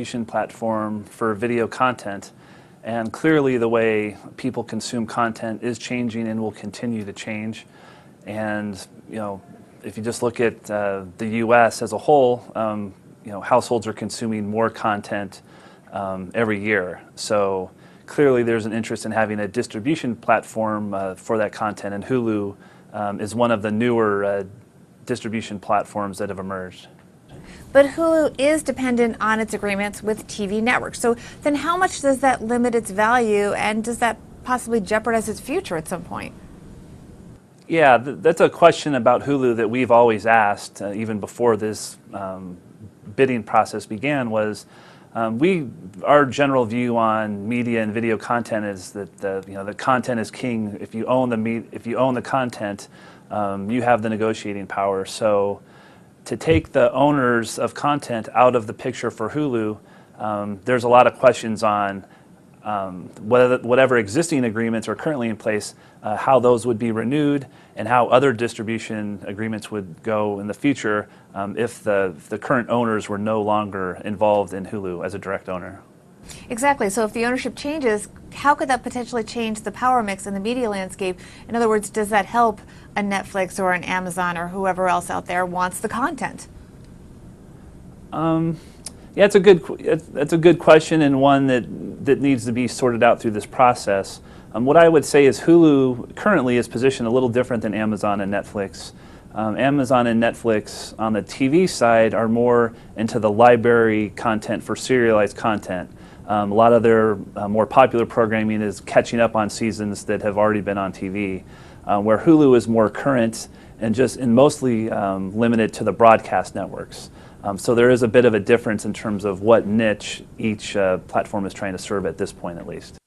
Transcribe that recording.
distribution platform for video content, and clearly the way people consume content is changing and will continue to change. And if you just look at the U.S. as a whole, households are consuming more content every year. So clearly there's an interest in having a distribution platform for that content, and Hulu is one of the newer distribution platforms that have emerged. But Hulu is dependent on its agreements with TV networks. So then how much does that limit its value, and does that possibly jeopardize its future at some point? Yeah, that's a question about Hulu that we've always asked, even before this bidding process began, was our general view on media and video content is that the content is king. If you own the content, you have the negotiating power. So to take the owners of content out of the picture for Hulu, there's a lot of questions on whatever existing agreements are currently in place, how those would be renewed, and how other distribution agreements would go in the future if the current owners were no longer involved in Hulu as a direct owner. Exactly. So if the ownership changes, how could that potentially change the power mix in the media landscape? In other words, does that help a Netflix or an Amazon or whoever else out there wants the content? Yeah, that's a good question, and one that needs to be sorted out through this process. What I would say is Hulu currently is positioned a little different than Amazon and Netflix. Amazon and Netflix on the TV side are more into the library content for serialized content. A lot of their more popular programming is catching up on seasons that have already been on TV, where Hulu is more current and mostly limited to the broadcast networks. So there is a bit of a difference in terms of what niche each platform is trying to serve at this point, at least.